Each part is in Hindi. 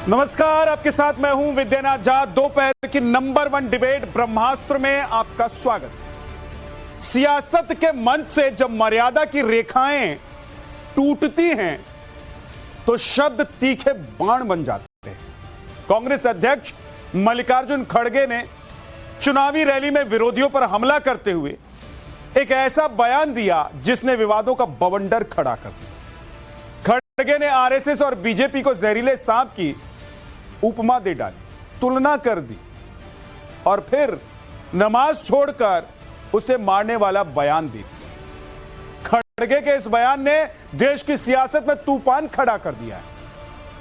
नमस्कार, आपके साथ मैं हूं विद्यानाथ झा। दोपहर की नंबर 1 डिबेट ब्रह्मास्त्र में आपका स्वागत है। सियासत के मंच से जब मर्यादा की रेखाएं टूटती हैं तो शब्द तीखे बाण बन जाते हैं। कांग्रेस अध्यक्ष मल्लिकार्जुन खड़गे ने चुनावी रैली में विरोधियों पर हमला करते हुए एक ऐसा बयान दिया जिसने विवादों का बवंडर खड़ा कर दिया। खड़गे ने आरएसएस और बीजेपी को जहरीले सांप की उपमा दे डाली, तुलना कर दी और फिर नमाज छोड़कर उसे मारने वाला बयान दे दिया। खड़गे के इस बयान ने देश की सियासत में तूफान खड़ा कर दिया है।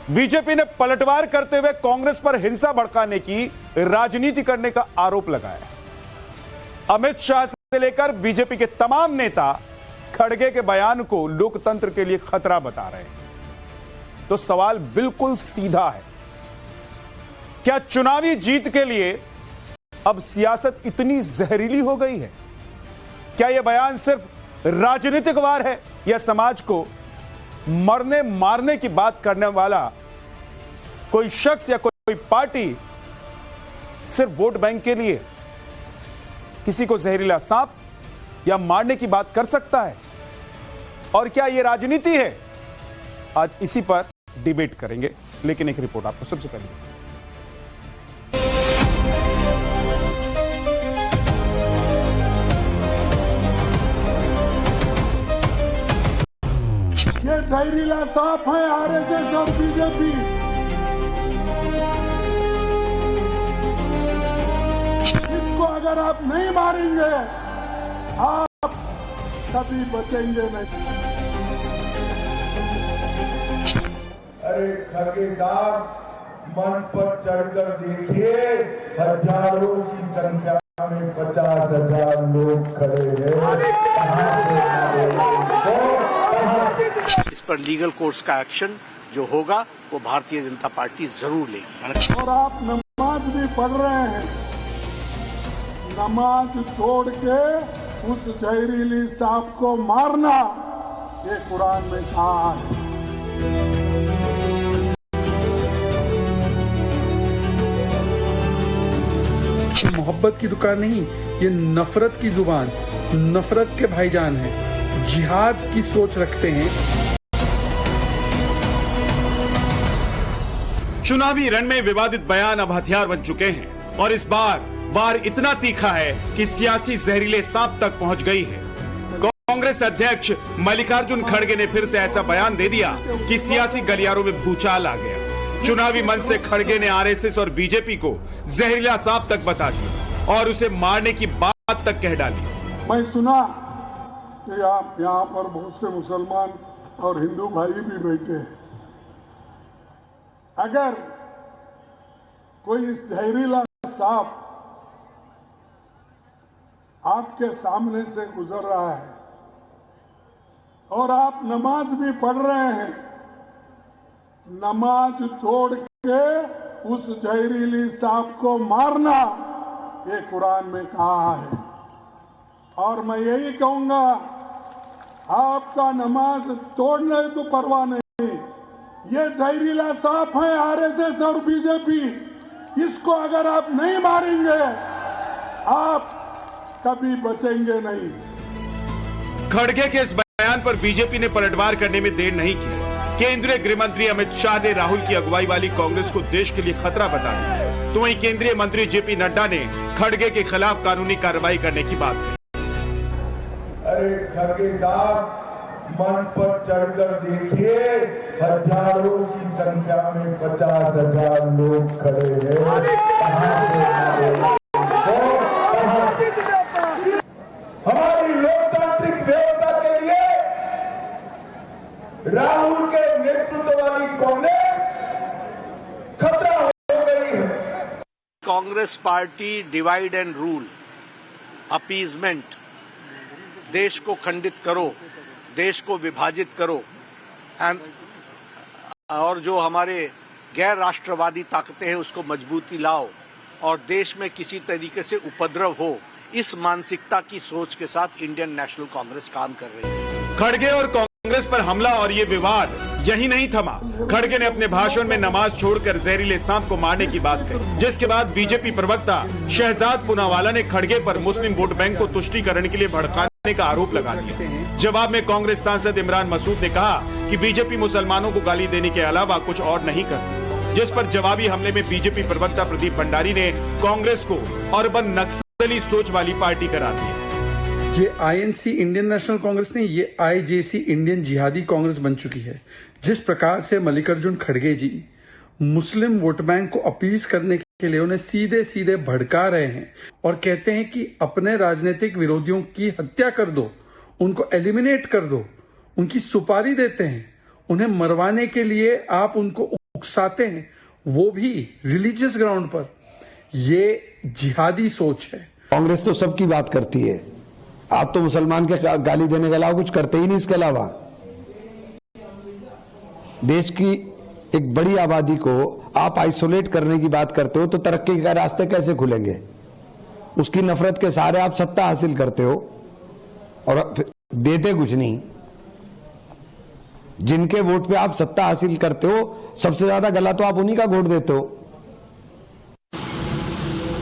बीजेपी ने पलटवार करते हुए कांग्रेस पर हिंसा भड़काने की राजनीति करने का आरोप लगाया। अमित शाह से लेकर बीजेपी के तमाम नेता खड़गे के बयान को लोकतंत्र के लिए खतरा बता रहे हैं। तो सवाल बिल्कुल सीधा है, क्या चुनावी जीत के लिए अब सियासत इतनी जहरीली हो गई है? क्या यह बयान सिर्फ राजनीतिक वार है या समाज को मरने मारने की बात करने वाला कोई शख्स या कोई पार्टी सिर्फ वोट बैंक के लिए किसी को जहरीला सांप या मारने की बात कर सकता है? और क्या यह राजनीति है? आज इसी पर डिबेट करेंगे, लेकिन एक रिपोर्ट आपको सबसे पहले। ये जहरीला सांप है आरएसएस और बीजेपी। इसको अगर आप नहीं मारेंगे आप कभी बचेंगे नहीं। अरे खड़गे साहब, मंच पर चढ़कर देखिए, हजारों की संख्या में 50,000 लोग खड़े हैं। इस पर लीगल कोर्स का एक्शन जो होगा वो भारतीय जनता पार्टी जरूर लेगी। और आप नमाज भी पढ़ रहे हैं, नमाज छोड़ के उस जहरीली सांप को मारना, ये कुरान में कहा है। मोहब्बत की दुकान नहीं, ये नफरत की जुबान, नफरत के भाईजान हैं, जिहाद की सोच रखते हैं। चुनावी रण में विवादित बयान अब हथियार बन चुके हैं और इस बार वार इतना तीखा है कि सियासी जहरीले सांप तक पहुंच गई है। कांग्रेस अध्यक्ष मल्लिकार्जुन खड़गे ने फिर से ऐसा बयान दे दिया कि सियासी गलियारों में भूचाल आ गया। चुनावी मंच से खड़गे ने आरएसएस और बीजेपी को जहरीला सांप तक बता दिया और उसे मारने की बात तक कह डाली। मैं सुना कि आप यहाँ पर बहुत से मुसलमान और हिंदू भाई भी बैठे हैं। अगर कोई इस जहरीला सांप आपके सामने से गुजर रहा है और आप नमाज भी पढ़ रहे हैं, नमाज छोड़ के उस जहरीली सांप को मारना, ये कुरान में कहा है। और मैं यही कहूंगा, आपका नमाज तोड़ने तो परवाह नहीं, ये जहरीला सांप है आरएसएस और बीजेपी। इसको अगर आप नहीं मारेंगे आप कभी बचेंगे नहीं। खड़गे के इस बयान पर बीजेपी ने पलटवार करने में देर नहीं की। केंद्रीय गृह मंत्री अमित शाह ने राहुल की अगुवाई वाली कांग्रेस को देश के लिए खतरा बताया, तो वहीं केंद्रीय मंत्री जेपी नड्डा ने खड़गे के खिलाफ कानूनी कार्रवाई करने की बात कही। अरे खड़गे साहब, मंच पर चढ़कर देखिए, हजारों की संख्या में 50,000 लोग खड़े हैं। हमारी लोकतांत्रिक व्यवस्था के लिए राहुल के नेतृत्व वाली कांग्रेस खतरा हो गई है। Congress party divide and rule, appeasement, देश को खंडित करो, देश को विभाजित करो, और जो हमारे गैर राष्ट्रवादी ताकतें हैं उसको मजबूती लाओ और देश में किसी तरीके से उपद्रव हो, इस मानसिकता की सोच के साथ इंडियन नेशनल कांग्रेस काम कर रही है। खड़गे और कांग्रेस पर हमला और ये विवाद यही नहीं थमा, खड़गे ने अपने भाषण में नमाज छोड़कर जहरीले सांप को मारने की बात कही, जिसके बाद बीजेपी प्रवक्ता शहजाद पूनावाला ने खड़गे पर मुस्लिम वोट बैंक को तुष्टीकरण के लिए भड़काने का आरोप लगा दिया। जवाब में कांग्रेस सांसद इमरान मसूद ने कहा कि बीजेपी मुसलमानों को गाली देने के अलावा कुछ और नहीं करती, जिस पर जवाबी हमले में बीजेपी प्रवक्ता प्रदीप भंडारी ने कांग्रेस को अर्बन नक्सली सोच वाली पार्टी करार दिया। ये आईएनसी इंडियन नेशनल कांग्रेस नहीं, ये आईजेसी इंडियन जिहादी कांग्रेस बन चुकी है। जिस प्रकार से मल्लिकार्जुन खड़गे जी मुस्लिम वोट बैंक को अपील करने के लिए उन्हें सीधे सीधे भड़का रहे हैं और कहते हैं कि अपने राजनीतिक विरोधियों की हत्या कर दो, उनको एलिमिनेट कर दो, उनकी सुपारी देते हैं, उन्हें मरवाने के लिए आप उनको उकसाते हैं, वो भी रिलीजियस ग्राउंड पर। ये जिहादी सोच है। कांग्रेस तो सबकी बात करती है, आप तो मुसलमान के गाली देने के अलावा कुछ करते ही नहीं। इसके अलावा देश की एक बड़ी आबादी को आप आइसोलेट करने की बात करते हो तो तरक्की के रास्ते कैसे खुलेंगे? उसकी नफरत के सहारे आप सत्ता हासिल करते हो और देते कुछ नहीं। जिनके वोट पे आप सत्ता हासिल करते हो, सबसे ज्यादा गला तो आप उन्हीं का वोट देते हो।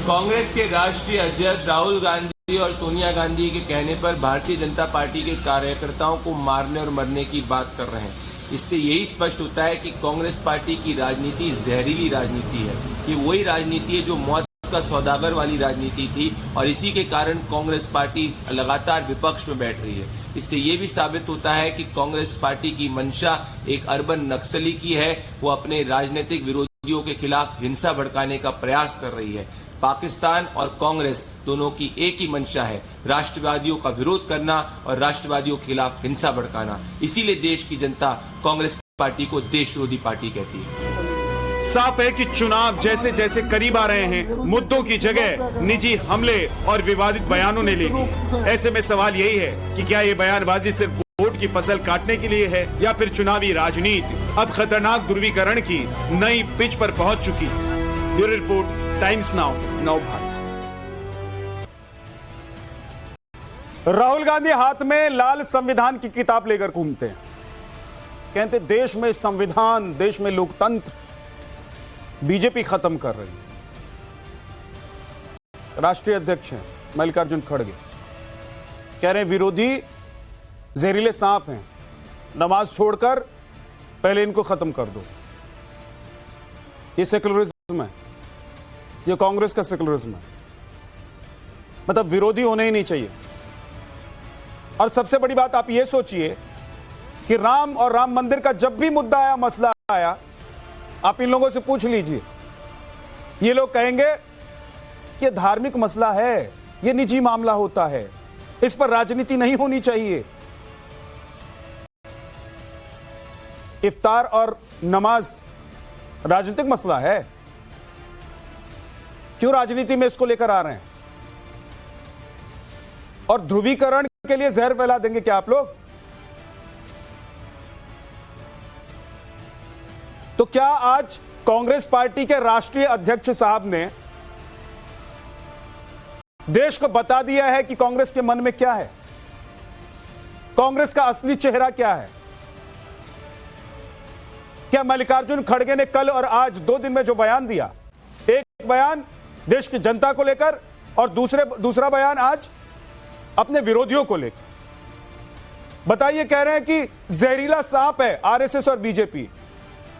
कांग्रेस के राष्ट्रीय अध्यक्ष राहुल गांधी और सोनिया गांधी के कहने पर भारतीय जनता पार्टी के कार्यकर्ताओं को मारने और मरने की बात कर रहे हैं। इससे यही स्पष्ट होता है कि कांग्रेस पार्टी की राजनीति जहरीली राजनीति है। ये वही राजनीति है जो मौत का सौदागर वाली राजनीति थी और इसी के कारण कांग्रेस पार्टी लगातार विपक्ष में बैठ रही है। इससे ये भी साबित होता है कि कांग्रेस पार्टी की मंशा एक अर्बन नक्सली की है। वो अपने राजनीतिक विरोधियों के खिलाफ हिंसा भड़काने का प्रयास कर रही है। पाकिस्तान और कांग्रेस दोनों की एक ही मंशा है, राष्ट्रवादियों का विरोध करना और राष्ट्रवादियों के खिलाफ हिंसा भड़काना। इसीलिए देश की जनता कांग्रेस पार्टी को देश विरोधी पार्टी कहती है। साफ है कि चुनाव जैसे जैसे करीब आ रहे हैं, मुद्दों की जगह निजी हमले और विवादित बयानों ने ले ली। ऐसे में सवाल यही है कि क्या ये बयानबाजी सिर्फ वोट की फसल काटने के लिए है या फिर चुनावी राजनीति अब खतरनाक ध्रुवीकरण की नई पिच पर पहुंच चुकी है। ब्यूरो रिपोर्ट, टाइम्स नाउ, नव भारत। राहुल गांधी हाथ में लाल संविधान की किताब लेकर घूमते हैं, कहते देश में संविधान, देश में लोकतंत्र बीजेपी खत्म कर रही है। राष्ट्रीय अध्यक्ष हैं मल्लिकार्जुन खड़गे, कह रहे हैं विरोधी जहरीले सांप हैं, नमाज छोड़कर पहले इनको खत्म कर दो। ये सेकुलरिज्म है, ये कांग्रेस का सेकुलरिज्म है। मतलब विरोधी होने ही नहीं चाहिए। और सबसे बड़ी बात आप ये सोचिए कि राम और राम मंदिर का जब भी मुद्दा आया, मसला आया, आप इन लोगों से पूछ लीजिए, ये लोग कहेंगे कि धार्मिक मसला है, ये निजी मामला होता है, इस पर राजनीति नहीं होनी चाहिए। इफ्तार और नमाज राजनीतिक मसला है, क्यों राजनीति में इसको लेकर आ रहे हैं? और ध्रुवीकरण के लिए जहर फैला देंगे क्या आप लोग? तो क्या आज कांग्रेस पार्टी के राष्ट्रीय अध्यक्ष साहब ने देश को बता दिया है कि कांग्रेस के मन में क्या है, कांग्रेस का असली चेहरा क्या है? क्या मल्लिकार्जुन खड़गे ने कल और आज 2 दिन में जो बयान दिया, एक बयान देश की जनता को लेकर और दूसरा बयान आज अपने विरोधियों को लेकर, बताइए, कह रहे हैं कि जहरीला सांप है आरएसएस और बीजेपी।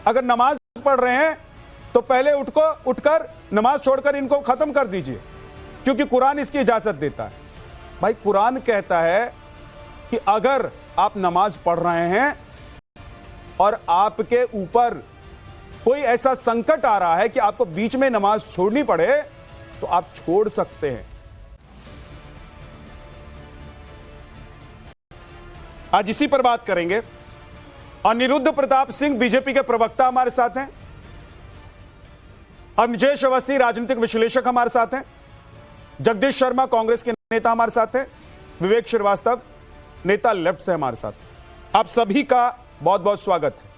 अगर नमाज पढ़ रहे हैं तो पहले उठकर नमाज छोड़कर इनको खत्म कर दीजिए, क्योंकि कुरान इसकी इजाजत देता है। भाई कुरान कहता है कि अगर आप नमाज पढ़ रहे हैं और आपके ऊपर कोई ऐसा संकट आ रहा है कि आपको बीच में नमाज छोड़नी पड़े तो आप छोड़ सकते हैं। आज इसी पर बात करेंगे। अनिरुद्ध प्रताप सिंह बीजेपी के प्रवक्ता हमारे साथ हैं, अमिजेश अवस्थी राजनीतिक विश्लेषक हमारे साथ हैं, जगदीश शर्मा कांग्रेस के नेता हमारे साथ हैं, विवेक श्रीवास्तव नेता लेफ्ट से हमारे साथ। आप सभी का बहुत बहुत स्वागत है।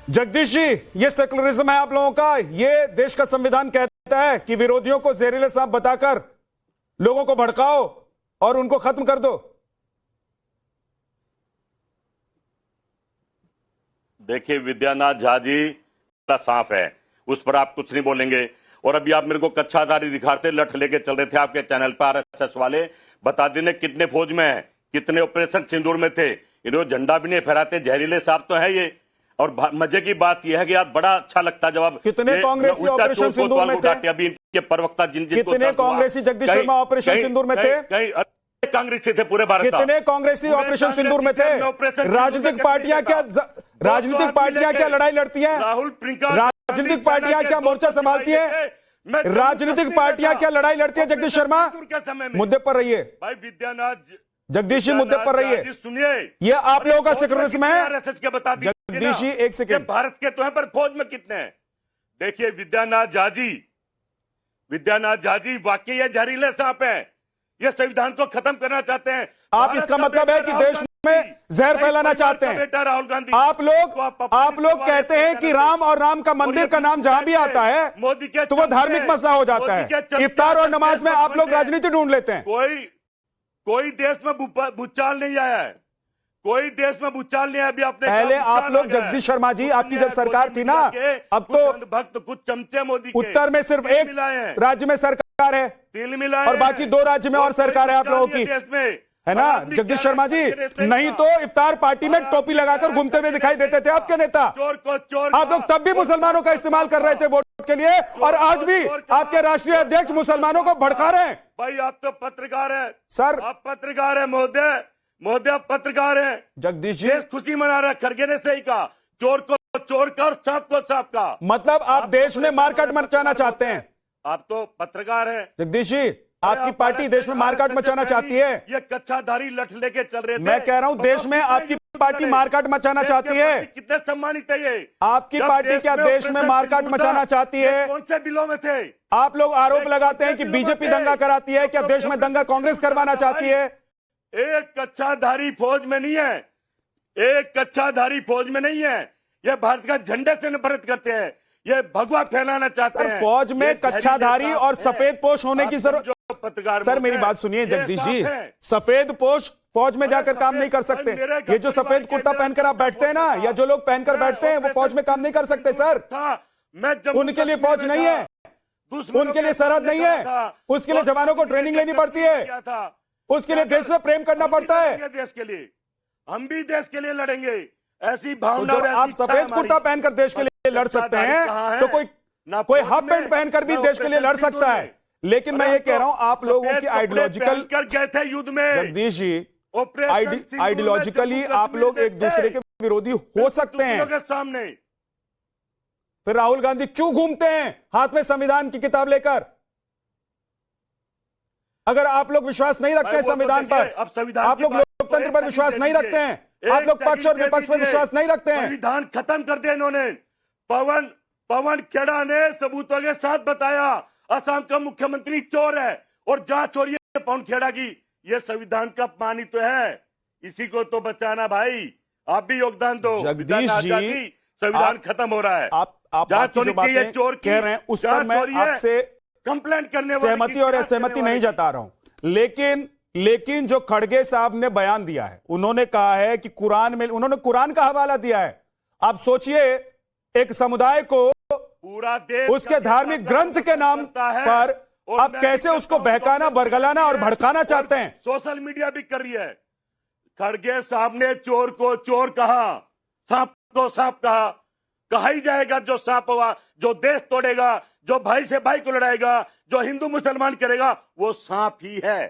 जगदीश जी, ये सेकुलरिज्म है आप लोगों का, ये देश का संविधान कहता है कि विरोधियों को जहरीले सांप बताकर लोगों को भड़काओ और उनको खत्म कर दो। देखिए, विद्यानाथ झा जी का साफ है, उस पर आप कुछ नहीं बोलेंगे। और अभी आप मेरे को कच्छाधारी दिखाते, लठ लेके चल रहे थे आपके चैनल पर आरएसएस वाले। बता देने कितने फौज में है, कितने ऑपरेशन सिंदूर में थे। इन्होंने झंडा भी नहीं फहराते, जहरीले सांप तो है ये। और मजे की बात यह है कि यार बड़ा अच्छा लगता है जब आप कितने कांग्रेसी ऑपरेशन सिंदूर में थे। अभी इनके प्रवक्ता कितने कांग्रेसी जगदीश शर्मा ऑपरेशन सिंदूर में थे। कांग्रेसी थे पूरे भारत। कितने कांग्रेसी ऑपरेशन सिंदूर में थे। राजनीतिक पार्टियां क्या लड़ाई लड़ती हैं। राहुल प्रियंका राजनीतिक पार्टियां क्या मोर्चा संभालती हैं। राजनीतिक पार्टियां क्या लड़ाई लड़ती है। जगदीश शर्मा मुद्दे पर रहिए। भाई विद्यानाथ जगदीश जी मुद्दे पर रहिए। सुनिए, ये आप लोगों का सेक्युलरिज्म है। आरएसएस के बता दीजिए जगदीश जी एक सेकंड। भारत के तो है पर फौज में कितने हैं। देखिए विद्यानाथ झा जी वाकई ये जहरीले सांप है। ये संविधान को खत्म करना चाहते हैं। आप इसका मतलब है कि देश में जहर फैलाना चाहते हैं। बेटा राहुल गांधी, आप लोग कहते हैं कि राम और राम का मंदिर का नाम जहां भी आता है मोदी के तो वो धार्मिक मसला हो जाता है। इफ्तार और नमाज में आप लोग राजनीति ढूंढ लेते हैं। कोई देश में भूचाल नहीं आया है। कोई देश में भूचाल नहीं आया। अभी आपने पहले आप लोग जगदीश शर्मा जी, आपकी जब सरकार थी ना, अब तो भक्त कुछ चमचे मोदी के उत्तर में सिर्फ एक राज्य में सरकार है तिल मिलाए और बाकी 2 राज्य में और सरकार है आप लोगों की, देश में है ना जगदीश शर्मा जी। नहीं तो इफ्तार पार्टी में टोपी लगाकर घूमते हुए दिखाई देते थे आपके नेता। आप लोग तब भी मुसलमानों का इस्तेमाल कर रहे थे वोट के लिए, और आज भी आपके राष्ट्रीय अध्यक्ष मुसलमानों को भड़का रहे हैं। भाई आप तो पत्रकार हैं सर, आप पत्रकार हैं महोदय आप पत्रकार हैं। जगदीश जी देश खुशी मना रहा है। खड़गे ने सही कहा, चोर को चोर का और सांप को सांप का। मतलब आप देश में मारकाट मचाना चाहते हैं। आप तो पत्रकार हैं जगदीश जी, आपकी पार्टी देश में मारकाट मचाना चाहती है। ये कच्छाधारी लठ लेके चल रहे थे। मैं कह रहा हूं देश में आपकी पार्टी मारकाट मचाना चाहती है। कितने सम्मानित है ये। आपकी पार्टी क्या देश में मारकाट मचाना चाहती है। कौन से बिलों में थे। आप लोग आरोप लगाते हैं कि बीजेपी दंगा कराती है। क्या देश में दंगा कांग्रेस करवाना चाहती है। एक कच्छाधारी फौज में नहीं है। एक कच्छाधारी फौज में नहीं है। ये भारत का झंडे से नफरत करते हैं। ये भगवा फैलाना चाहते हैं। फौज में कच्छाधारी और सफेद पोश होने की जरूरत। पत्रकार सर मेरी बात सुनिए जगदीश जी, सफेद पोश फौज में जाकर काम नहीं कर सकते। ये जो सफेद कुर्ता पहनकर आप बैठते हैं ना, या जो लोग पहनकर बैठते हैं, वो फौज में काम नहीं कर सकते सर। उनके लिए फौज नहीं है, उनके लिए सरहद नहीं है। उसके लिए जवानों को ट्रेनिंग लेनी पड़ती है। उसके लिए देश से प्रेम करना पड़ता है। देश के लिए हम भी देश के लिए लड़ेंगे। ऐसी भावना तो आप सफेद कुर्ता पहनकर देश के लिए लड़ सकते हैं, तो कोई हाफ पैंट पहनकर भी देश के लिए लड़ सकता है। लेकिन मैं ये कह रहा हूं आप लोगों की आइडियोलॉजिकल गए थे युद्ध में। जगदीश जी, आइडियोलॉजिकली आप लोग एक दूसरे के विरोधी हो सकते हैं। सामने फिर राहुल गांधी क्यों घूमते हैं हाथ में संविधान की किताब लेकर। अगर आप लोग विश्वास नहीं रखते हैं संविधान पर, आप लोग लोकतंत्र पर विश्वास नहीं रखते हैं, आप लोग पक्ष और विपक्ष पर विश्वास नहीं रखते हैं। संविधान खत्म कर दिया इन्होंने। पवन खेड़ा ने सबूतों के साथ बताया असम का मुख्यमंत्री चोर है, और जांच हो रही है पवन खेड़ा की। यह संविधान का अपमान ही तो है। इसी को तो बचाना भाई, आप भी योगदान दो। जगदीश जी, संविधान खत्म हो रहा है। आप जांच होनी चाहिए चोर की कह रहे हैं, उस पर मैं आपसे कंप्लेंट करने सहमति और असहमति नहीं जता रहा हूं। लेकिन जो खड़गे साहब ने बयान दिया है, उन्होंने कहा है कि उन्होंने कुरान का हवाला दिया है। आप सोचिए, एक समुदाय को पूरा देश उसके धार्मिक ग्रंथ के नाम पर आप कैसे उसको बहकाना, बरगलाना और भड़काना चाहते हैं। सोशल मीडिया भी कर रही है। खड़गे साहब ने चोर को चोर कहा, सांप को सांप कहा ही जाएगा। जो सांप होगा, जो देश तोड़ेगा, जो भाई से भाई को लड़ाएगा, जो हिंदू मुसलमान करेगा, वो सांप ही है।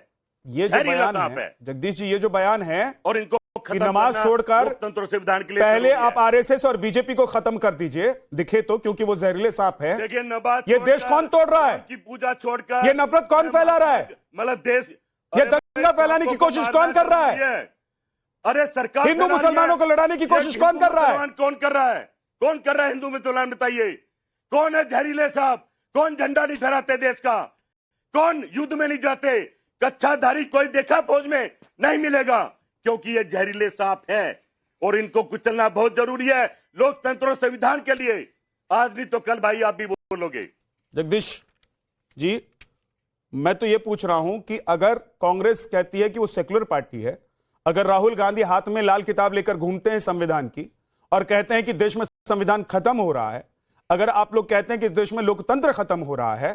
ये जो बयान है जगदीश जी, ये जो बयान है, और इनको नमाज छोड़कर लोकतंत्र संविधान के लिए पहले आप आरएसएस और बीजेपी को खत्म कर दीजिए, दिखे तो, क्योंकि वो जहरीले सांप है। देखिए ये देश कौन तोड़ रहा है, की पूजा छोड़कर ये नफरत कौन फैला रहा है, मतलब देश ये दंगा फैलाने की कोशिश कौन कर रहा है। अरे सरकार हिंदू मुसलमानों को लड़ाने की कोशिश कौन कर रहा है। कौन कर रहा है, कौन कर रहा है हिंदू मुसलमान, बताइए कौन है जहरीले सांप। कौन झंडा नहीं फहराते देश का, कौन युद्ध में नहीं जाते। कच्छाधारी कोई देखा फौज में नहीं मिलेगा, क्योंकि ये जहरीले सांप है और इनको कुचलना बहुत जरूरी है लोकतंत्र और संविधान के लिए। आज नहीं तो कल भाई आप भी बोलोगे। जगदीश जी, मैं तो ये पूछ रहा हूं कि अगर कांग्रेस कहती है कि वो सेक्युलर पार्टी है, अगर राहुल गांधी हाथ में लाल किताब लेकर घूमते हैं संविधान की, और कहते हैं कि देश में संविधान खत्म हो रहा है, अगर आप लोग कहते हैं कि देश में लोकतंत्र खत्म हो रहा है,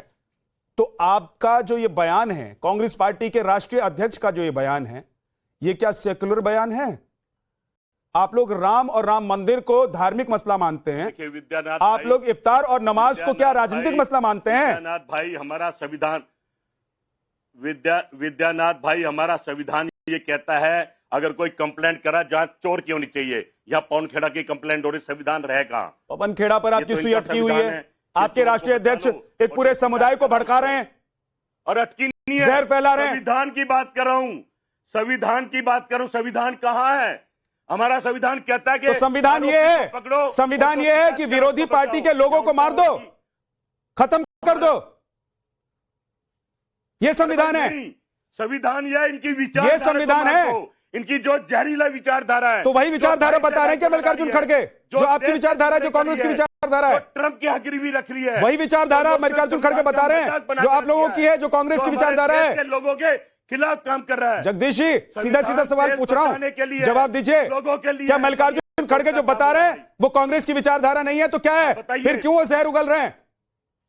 तो आपका जो ये बयान है, कांग्रेस पार्टी के राष्ट्रीय अध्यक्ष का जो ये बयान है, ये क्या सेक्युलर बयान है? आप लोग राम और राम मंदिर को धार्मिक मसला मानते हैं, विद्यानाथ आप लोग इफ्तार और नमाज को क्या राजनीतिक मसला मानते हैं? विद्यानाथ भाई, हमारा संविधान विद्यानाथ भाई, हमारा संविधान ये कहता है अगर कोई कंप्लेंट करा, जांच चोर की होनी चाहिए। या पवनखेड़ा की कंप्लेंट हो रही, संविधान रहेगा। पवनखेड़ा पर आपकी सुई अटकी हुई है, आपके राष्ट्रीय अध्यक्ष एक पूरे समुदाय को भड़का रहे हैं और अटकी नहीं है, जहर फैला रहे हैं। संविधान की बात कर रहा हूं, संविधान की बात करूं। संविधान कहां है? हमारा संविधान कहता है कि तो संविधान ये है, पकड़ो, संविधान ये है कि विरोधी पार्टी के लोगों को मार दो, खत्म कर दो, ये संविधान है। संविधान यह इनकी विचार, ये संविधान है, इनकी जो जहरीला विचारधारा है। तो वही विचारधारा बता रहे हैं क्या मल्लिकार्जुन खड़गे? जो आपकी विचारधारा, जो कांग्रेस की विचारधारा है, ट्रंप की हकीरी रख रही है, वही विचारधारा मल्लिकार्जुन खड़गे बता रहे हैं, जो आप लोगों की है, जो कांग्रेस की विचारधारा है, लोगों के खिलाफ काम कर रहा है। जगदीश जी, सीधा सीधा सवाल पूछ रहा हूं, जवाब दीजिए। लोगों के लिए क्या मल्लिकार्जुन खड़गे जो बता रहे हैं वो कांग्रेस की विचारधारा नहीं है तो क्या है? फिर क्यों वो जहर उगल रहे हैं?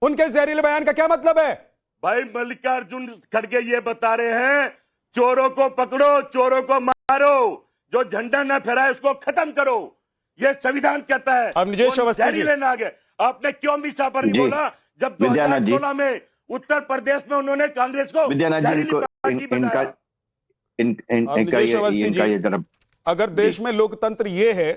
उनके जहरीले बयान का क्या मतलब है? भाई मल्लिकार्जुन खड़गे ये बता रहे हैं, चोरों को पकड़ो, चोरों को मारो, जो झंडा न फहराए उसको खत्म करो, ये संविधान कहता है। अब निजेश अवस्थी जी, लेना आगे आपने क्यों मीसा पर नहीं बोला जब 2016 में उत्तर प्रदेश में उन्होंने कांग्रेस को अगर देश में लोकतंत्र ये है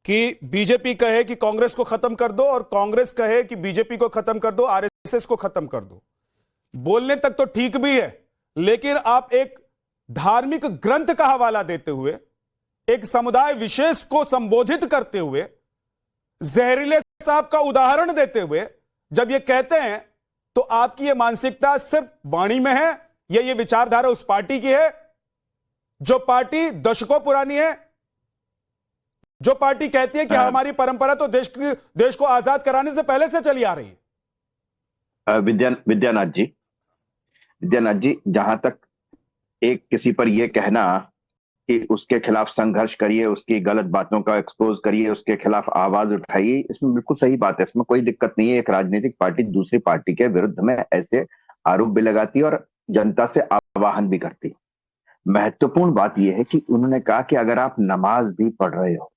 कि बीजेपी कहे कि कांग्रेस को खत्म कर दो और कांग्रेस कहे कि बीजेपी को खत्म कर दो, आरएसएस को खत्म कर दो, बोलने तक तो ठीक भी है, लेकिन आप एक धार्मिक ग्रंथ का हवाला देते हुए, एक समुदाय विशेष को संबोधित करते हुए, जहरीले साहब का उदाहरण देते हुए जब ये कहते हैं, तो आपकी ये मानसिकता सिर्फ वाणी में है या ये विचारधारा उस पार्टी की है जो पार्टी दशकों पुरानी है, जो पार्टी कहती है कि हमारी परंपरा तो देश को आजाद कराने से पहले से चली आ रही है? विद्यानाथ जी, जहां तक एक किसी पर यह कहना कि उसके खिलाफ संघर्ष करिए, उसकी गलत बातों का एक्सपोज करिए, उसके खिलाफ आवाज उठाइए, इसमें बिल्कुल सही बात है, इसमें कोई दिक्कत नहीं है। एक राजनीतिक पार्टी दूसरी पार्टी के विरुद्ध में ऐसे आरोप भी लगाती है और जनता से आह्वान भी करती है। महत्वपूर्ण बात यह है कि उन्होंने कहा कि अगर आप नमाज भी पढ़ रहे हो,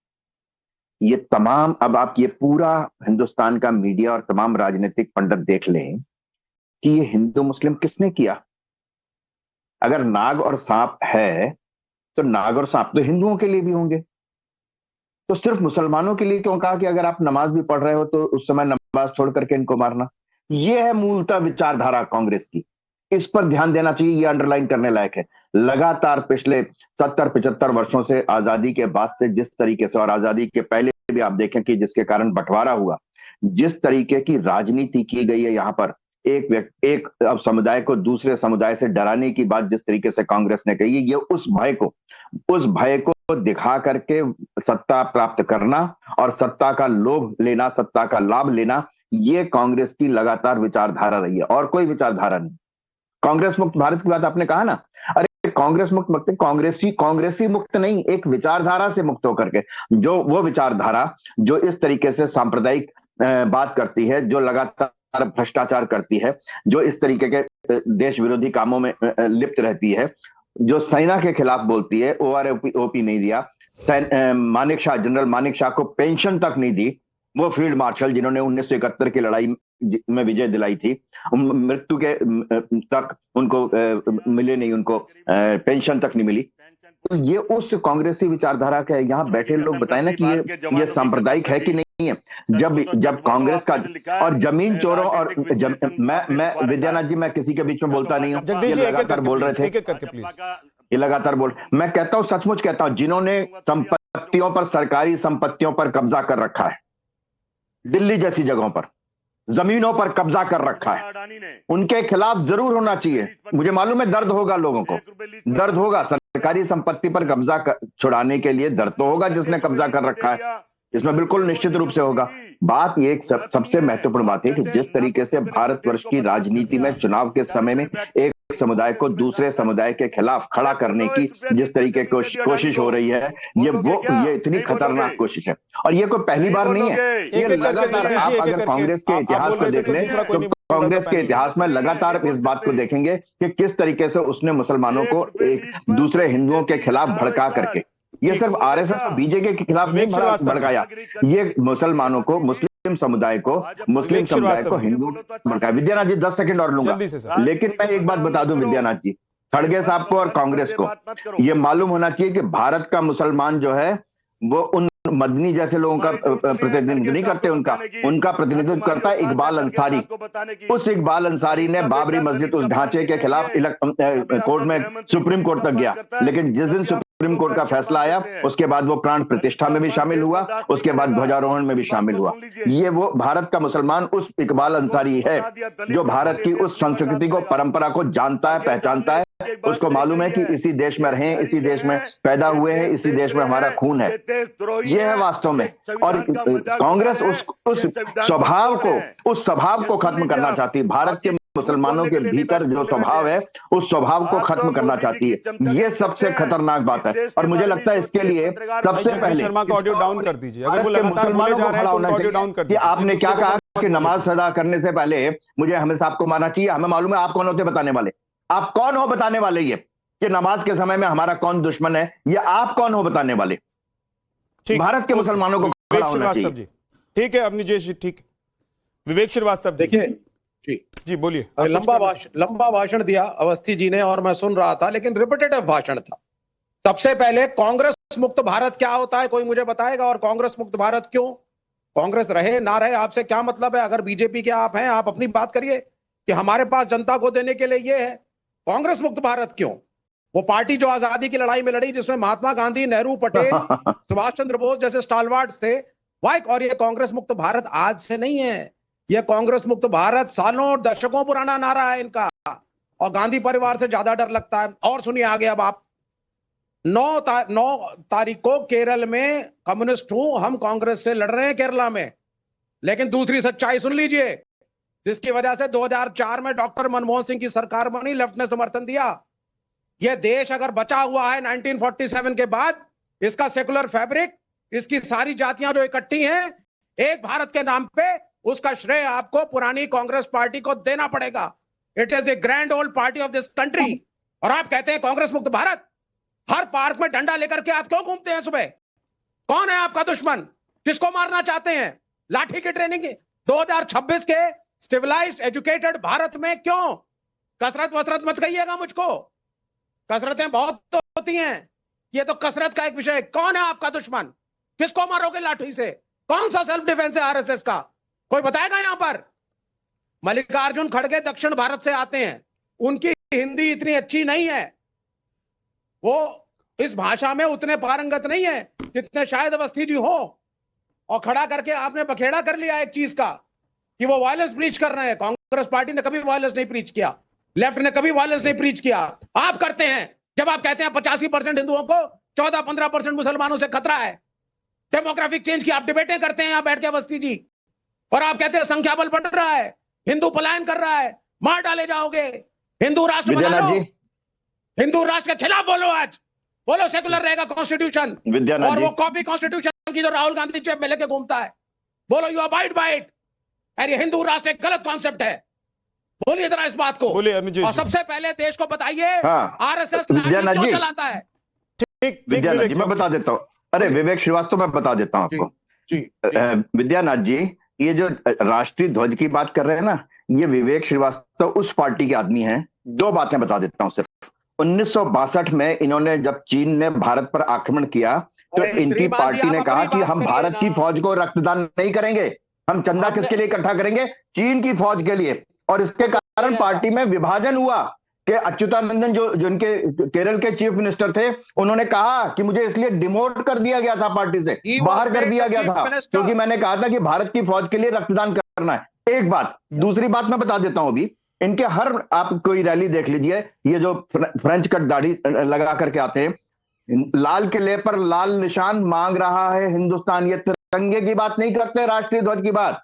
ये तमाम, अब आप ये पूरा हिंदुस्तान का मीडिया और तमाम राजनीतिक पंडित देख लें कि ये हिंदू मुस्लिम किसने किया। अगर नाग और सांप है तो नाग और सांप तो हिंदुओं के लिए भी होंगे, तो सिर्फ मुसलमानों के लिए क्यों कहा कि अगर आप नमाज भी पढ़ रहे हो तो उस समय नमाज छोड़ करके इनको मारना? यह है मूलतः विचारधारा कांग्रेस की, इस पर ध्यान देना चाहिए, यह अंडरलाइन करने लायक है। लगातार पिछले 70-75 वर्षों से, आजादी के बाद से जिस तरीके से, और आजादी के पहले भी आप देखें कि जिसके कारण बंटवारा हुआ, जिस तरीके की राजनीति की गई है, यहां पर एक अब समुदाय को दूसरे समुदाय से डराने की बात जिस तरीके से कांग्रेस ने कही, ये उस भय को दिखा करके सत्ता प्राप्त करना और सत्ता का लोभ लेना, सत्ता का लाभ लेना, ये कांग्रेस की लगातार विचारधारा रही है और कोई विचारधारा नहीं। कांग्रेस मुक्त भारत की बात आपने कहा ना, अरे कांग्रेस मुक्त कांग्रेसी मुक्त नहीं, एक विचारधारा से मुक्त होकर के, जो वो विचारधारा जो इस तरीके से सांप्रदायिक बात करती है, जो लगातार भ्रष्टाचार करती है, जो इस तरीके के देश विरोधी कामों में लिप्त रहती है, जो सेना के खिलाफ बोलती है, ओपी नहीं दिया, जनरल मानेक शाह को पेंशन तक नहीं दी, वो फील्ड मार्शल जिन्होंने 1971 की लड़ाई में विजय दिलाई थी, मृत्यु के तक उनको मिले नहीं, उनको पेंशन तक नहीं मिली। तो ये उस कांग्रेसी विचारधारा का है। यहाँ बैठे लोग बताएं ना कि ये सांप्रदायिक है कि नहीं है। जब कांग्रेस का और जमीन चोरों और मैं विद्यानाथ जी, मैं किसी के बीच में बोलता नहीं हूँ, ये लगातार बोल रहे थे, ये लगातार बोल, मैं कहता हूँ, सचमुच कहता हूँ, जिन्होंने संपत्तियों पर, सरकारी संपत्तियों पर कब्जा कर रखा है, दिल्ली जैसी जगहों पर जमीनों पर कब्जा कर रखा है, उनके खिलाफ जरूर होना चाहिए। मुझे मालूम है दर्द होगा, लोगों को दर्द होगा, सरकारी संपत्ति पर कब्जा छुड़ाने के लिए दर्द तो होगा जिसने कब्जा कर रखा है, इसमें बिल्कुल निश्चित रूप से होगा। बात ये सबसे महत्वपूर्ण बात है कि जिस तरीके से भारतवर्ष की राजनीति में चुनाव के समय में एक समुदाय को दूसरे समुदाय के खिलाफ खड़ा करने की जिस तरीके की कोशिश हो रही है, ये इतनी खतरनाक कोशिश है। और ये कोई पहली बार नहीं है, ये लगातार आप अगर कांग्रेस के इतिहास को देख लें तो कांग्रेस के इतिहास में लगातार इस बात को देखेंगे कि किस तरीके से उसने मुसलमानों को एक दूसरे हिंदुओं के खिलाफ भड़का करके, ये सिर्फ आरएसएस और बीजेपी के खिलाफ नहीं भड़काया, ये मुसलमानों को, मुस्लिम समुदाय को हिंदू भड़काया। विद्यानाथ जी 10 सेकंड और लूंगा, लेकिन मैं एक बात बता दूं विद्यानाथ जी, खड़गे साहब को और कांग्रेस को ये मालूम होना चाहिए कि भारत का मुसलमान जो है वो उन मदनी जैसे लोगों का प्रतिनिधित्व नहीं करते, उनका प्रतिनिधित्व करता है इकबाल अंसारी। उस इकबाल अंसारी ने बाबरी मस्जिद उस ढांचे के खिलाफ कोर्ट में, सुप्रीम कोर्ट तक गया, लेकिन जिस दिन सुप्रीम कोर्ट का फैसला आया उसके बाद वो प्राण प्रतिष्ठा में भी शामिल हुआ, उसके बाद ध्वजारोहण में भी शामिल हुआ। ये वो भारत का मुसलमान उस इकबाल अंसारी है जो भारत की उस संस्कृति को, परंपरा को जानता है, पहचानता है, उसको मालूम है कि इसी देश में रहें, इसी देश में पैदा हुए हैं, इसी देश में हमारा खून है। ये है वास्तव में। और कांग्रेस उस स्वभाव को खत्म करना चाहती है। भारत के मुसलमानों के भीतर जो स्वभाव है उस स्वभाव को खत्म करना चाहती है। ये सबसे खतरनाक बात है। और मुझे लगता है इसके लिए सबसे पहले शर्मा का ऑडियो डाउन कर दीजिए, अगर वो लगातार मुसलमानों बोले जा को रहे हैं खड़ा तो होना ऑडियो डाउन कर चाहिए कि दीजिए। आपने क्या कहा कि नमाज अदा करने से पहले मुझे हमें आपको मानना चाहिए। हमें मालूम है आप कौन होते बताने वाले, आप कौन हो बताने वाले, ये कि नमाज के समय में हमारा कौन दुश्मन है, ये आप कौन हो बताने वाले। भारत के मुसलमानों को खड़ा होना चाहिए। ठीक है अवनीश जी, ठीक। विवेक श्रीवास्तव, देखिए जी बोलिए। लंबा भाषण दिया अवस्थी जी ने और मैं सुन रहा था, लेकिन रिपीटेटिव भाषण था। सबसे पहले कांग्रेस मुक्त भारत क्या होता है कोई मुझे बताएगा, और कांग्रेस मुक्त भारत क्यों? कांग्रेस रहे ना रहे आपसे क्या मतलब है? अगर बीजेपी के आप हैं, आप अपनी बात करिए कि हमारे पास जनता को देने के लिए ये है। कांग्रेस मुक्त भारत क्यों? वो पार्टी जो आजादी की लड़ाई में लड़ी, जिसमें महात्मा गांधी, नेहरू, पटेल, सुभाष चंद्र बोस जैसे स्टालवार्ड्स थे, वाई। और ये कांग्रेस मुक्त भारत आज से नहीं है, यह कांग्रेस मुक्त भारत सालों और दशकों पुराना नारा है इनका, और गांधी परिवार से ज्यादा डर लगता है। और सुनिए आगे, अब आप 9 तारीख को केरल में कम्युनिस्ट हूं, हम कांग्रेस से लड़ रहे हैं केरला में, लेकिन दूसरी सच्चाई सुन लीजिए, जिसकी वजह से 2004 में डॉक्टर मनमोहन सिंह की सरकार बनी, लेफ्ट ने समर्थन दिया। यह देश अगर बचा हुआ है 1947 के बाद, इसका सेकुलर फैब्रिक, इसकी सारी जातियां जो इकट्ठी हैं एक भारत के नाम पे, उसका श्रेय आपको पुरानी कांग्रेस पार्टी को देना पड़ेगा। It is the grand old party of this country. और आप कहते हैं कांग्रेस मुक्त भारत, हर पार्क में डंडा लेकर के आप क्यों घूमते हैं सुबह? कौन है आपका दुश्मन? किसको मारना चाहते हैं? लाठी की ट्रेनिंग 2026 के सिविलाइज्ड एजुकेटेड भारत में क्यों? कसरत वसरत मत कहिएगा मुझको, कसरतें बहुत तो होती हैं, ये तो कसरत का एक विषय है। कौन है आपका दुश्मन? किसको मारोगे लाठी से? कौन सा सेल्फ डिफेंस है आरएसएस का? कोई बताएगा यहां पर? मल्लिकार्जुन खड़गे दक्षिण भारत से आते हैं, उनकी हिंदी इतनी अच्छी नहीं है, वो इस भाषा में उतने पारंगत नहीं है जितने शायद अवस्थी जी हो। और खड़ा करके आपने बखेड़ा कर लिया एक चीज का कि वो वायलेंस प्रीच कर रहे हैं। कांग्रेस पार्टी ने कभी वायलेंस नहीं प्रीच किया, लेफ्ट ने कभी वायलेंस नहीं प्रीच किया। आप करते हैं जब आप कहते हैं 85% हिंदुओं को 14-15% मुसलमानों से खतरा है। डेमोग्राफिक चेंज की आप डिबेटें करते हैं यहां बैठ के अवस्थी जी, और आप कहते हैं संख्या बल बढ़ रहा है, हिंदू पलायन कर रहा है, मार डाले जाओगे, हिंदू राष्ट्र बना लो, हिंदू राष्ट्र के खिलाफ बोलो। आज बोलो सेकुलर रहेगा कॉन्स्टिट्यूशन, और वो कॉपी कॉन्स्टिट्यूशन की जो राहुल गांधी जेब में लेके घूमता है, बोलो यू अबाइड बाय इट। अरे हिंदू राष्ट्र एक गलत कॉन्सेप्ट है, बोलिए जरा इस बात को। और सबसे पहले देश को बताइए आरएसएस क्यों चलाता है। विद्यानाथ जी मैं बता देता हूँ, अरे विवेक श्रीवास्तव मैं बता देता हूँ आपको। विद्यानाथ जी ये जो राष्ट्रीय ध्वज की बात कर रहे हैं ना, ये विवेक श्रीवास्तव उस पार्टी के आदमी हैं। 2 बातें बता देता हूं सिर्फ। 1962 में इन्होंने, जब चीन ने भारत पर आक्रमण किया, तो इनकी पार्टी ने कहा कि हम भारत की फौज को रक्तदान नहीं करेंगे, हम चंदा किसके लिए इकट्ठा करेंगे? चीन की फौज के लिए। और इसके कारण पार्टी में विभाजन हुआ कि अच्युतानंदन जो जिनके केरल के चीफ मिनिस्टर थे, उन्होंने कहा कि मुझे इसलिए डिमोट कर दिया गया था, पार्टी से बाहर कर दिया गया था, क्योंकि मैंने कहा था कि भारत की फौज के लिए रक्तदान करना है। एक बात। दूसरी बात मैं बता देता हूं, अभी इनके हर, आप कोई रैली देख लीजिए, ये जो फ्रेंच कट दाढ़ी लगा करके आते हैं, लाल किले पर लाल निशान मांग रहा है हिंदुस्तान। ये तिरंगे की बात नहीं करते, राष्ट्रीय ध्वज की बात।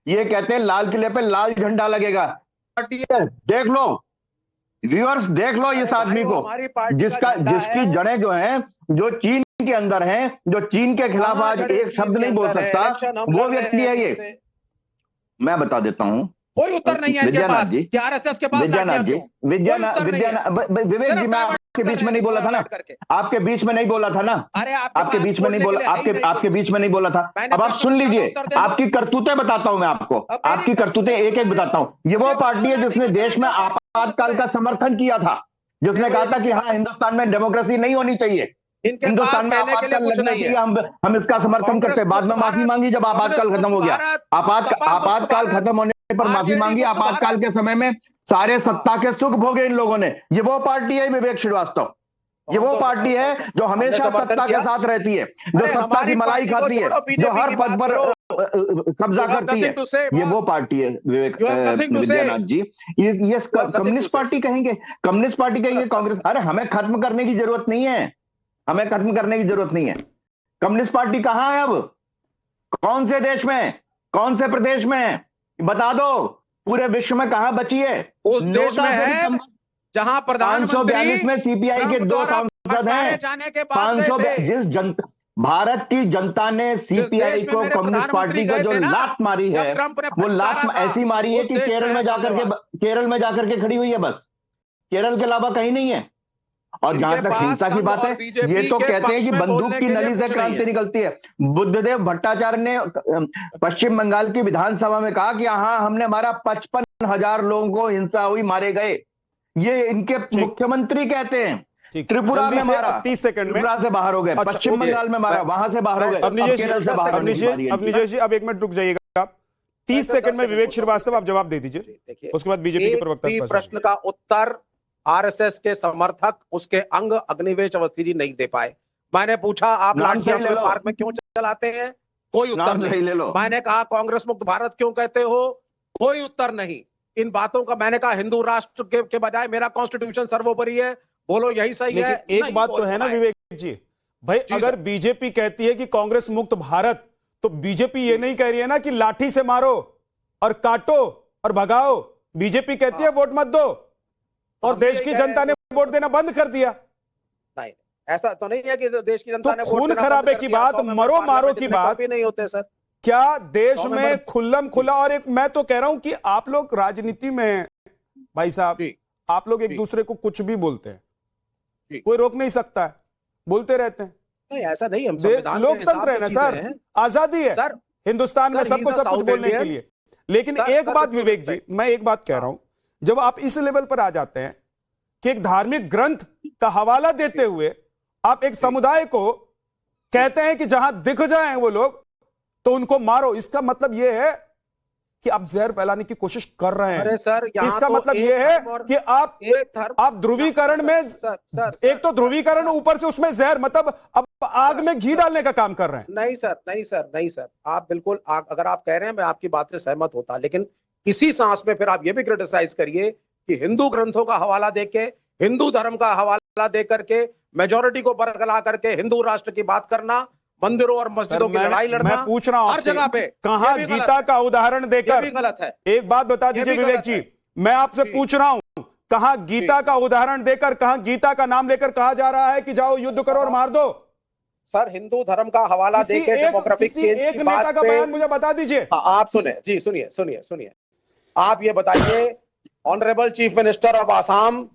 ये कहते हैं लाल किले पर लाल झंडा लगेगा। देख लो, व्यूअर्स देख लो इस आदमी को, जिसकी जड़ें जो हैं, जो चीन के अंदर हैं, जो चीन के खिलाफ आज एक शब्द नहीं बोल सकता, वो व्यक्ति है ये। मैं बता देता हूं, कोई उत्तर नहीं है इनके पास कि आरएसएस के पास विजयनाथ जी, विवेक जी, मैं आपके बीच में नहीं बोला था ना, आपके बीच में नहीं बोला था ना, आपके बीच में नहीं बोला, आपके बीच में नहीं बोला था। अब आप सुन लीजिए, आपकी करतूतें बताता हूं मैं आपको, आपकी करतूतें एक एक बताता हूं। ये वो पार्टी है जिसने देश में आपातकाल का समर्थन किया था, जिसने कहा था कि हाँ, हिंदुस्तान में डेमोक्रेसी नहीं होनी चाहिए, हिंदुस्तान में आपातकाल लगना चाहिए, हम इसका समर्थन करते। बाद में माफी मांगी जब आपातकाल खत्म हो गया, आपातकाल खत्म होने पर माफी मांगी। आपातकाल के समय में सारे सत्ता के सुख भोगे इन लोगों ने। ये वो पार्टी है विवेक श्रीवास्तव, ये वो पार्टी है जो हमेशा सत्ता के साथ रहती है, जो सत्ता की मलाई खाती है, जो हर पद पर कब्जा करती है। ये वो पार्टी है विजयनाथ जी। ये कम्युनिस्ट पार्टी कहेंगे, कम्युनिस्ट पार्टी कहेंगे कांग्रेस। अरे हमें खत्म करने की जरूरत नहीं है, हमें खत्म करने की जरूरत नहीं है। कम्युनिस्ट पार्टी कहां है अब, कौन से देश में, कौन से प्रदेश में, बता दो। पूरे विश्व में कहां बची है? उस देश में है जहां प्रधानमंत्री 542 में सीपीआई के 2 सांसद हैं। 500 भारत की जनता ने सीपीआई को, कम्युनिस्ट पार्टी को जो लात मारी है, वो लात ऐसी मारी है कि केरल में जाकर के खड़ी हुई है, बस केरल के अलावा कहीं नहीं है। और जहां तक हिंसा की बात है, ये तो कहते हैं कि बंदूक की नली से क्रांति निकलती है। बुद्धदेव भट्टाचार्य ने पश्चिम बंगाल की विधानसभा में कहा कि हाँ, हमने मारा, 55,000 लोगों को हिंसा हुई, मारे गए। ये इनके मुख्यमंत्री कहते हैं। त्रिपुरा में मारा, 30 सेकंड में त्रिपुरा से बाहर हो गए, पश्चिम बंगाल में मारा, वहां से बाहर हो गए, अवनीश जी अब 1 मिनट रुक जाइएगा। 30 सेकंड में विवेक श्रीवास्तव आप जवाब दे दीजिए, उसके बाद बीजेपी के प्रवक्ता। प्रश्न का उत्तर आरएसएस के समर्थक, उसके अंग अग्निवेश अवस्थी जी नहीं दे पाए। मैंने पूछा आप लाठियां पार्क में क्यों चलाते हैं, कोई उत्तर नहीं। मैंने कहा कांग्रेस मुक्त भारत क्यों कहते हो, कोई उत्तर नहीं। इन बातों का मैंने कहा हिंदू राष्ट्र के बजाय मेरा कॉन्स्टिट्यूशन सर्वोपरि है, बोलो यही सही है। एक बात तो है ना विवेक जी, भाई अगर बीजेपी कहती है कि कांग्रेस मुक्त भारत, तो बीजेपी ये नहीं कह रही है ना कि लाठी से मारो और काटो और भगाओ। बीजेपी कहती है वोट मत दो, और देश की जनता ने वोट देना बंद कर दिया। नहीं, ऐसा तो नहीं है कि देश की जनता ने खून खराबे की बात, मरो मारो की बात नहीं होते सर। क्या देश में खुल्लम खुला, और एक मैं तो कह रहा हूं कि आप लोग राजनीति में भाई साहब, आप लोग एक दूसरे को कुछ भी बोलते हैं, कोई रोक नहीं सकता है, बोलते रहते हैं। नहीं ऐसा नहीं, हम संविधान लोकतंत्र है ना सर, आजादी है सर, हिंदुस्तान में सबको सब कुछ बोलने के लिए। लेकिन एक बात विवेक जी, मैं एक बात कह रहा हूं, जब आप इस लेवल पर आ जाते हैं कि एक धार्मिक ग्रंथ का हवाला देते हुए आप एक समुदाय को कहते हैं कि जहां दिख जाएं वो लोग तो उनको मारो, इसका मतलब यह है कि आप जहर फैलाने की कोशिश कर रहे हैं। अरे सर, इसका तो मतलब यह है कि आप ध्रुवीकरण में एक तो ध्रुवीकरण ऊपर से उसमें जहर, मतलब अब आग में घी डालने का काम कर रहे हैं। नहीं सर, नहीं सर, नहीं सर, आप बिल्कुल अगर आप कह रहे हैं मैं आपकी बात से सहमत होता, लेकिन इसी सांस में फिर आप ये भी क्रिटिसाइज करिए कि हिंदू ग्रंथों का हवाला देके, हिंदू धर्म का हवाला दे करके, मेजॉरिटी को बरगला करके हिंदू राष्ट्र की बात करना, मंदिरों और मस्जिदों की लड़ाई लड़ना, मैं पूछ रहा हूं हर जगह पे कहां गीता का उदाहरण देकर भी गलत है। एक बात बता दीजिए विवेक जी, मैं आपसे पूछ रहा हूं कहां गीता का उदाहरण देकर, कहां गीता का नाम लेकर कहा जा रहा है कि जाओ युद्ध करो और मार दो। सर हिंदू धर्म का हवाला देके डेमोग्राफिक चेंज की बात का बयान मुझे बता दीजिए। आप सुने जी, सुनिए, आप ये बताइए, honourable chief minister of Assam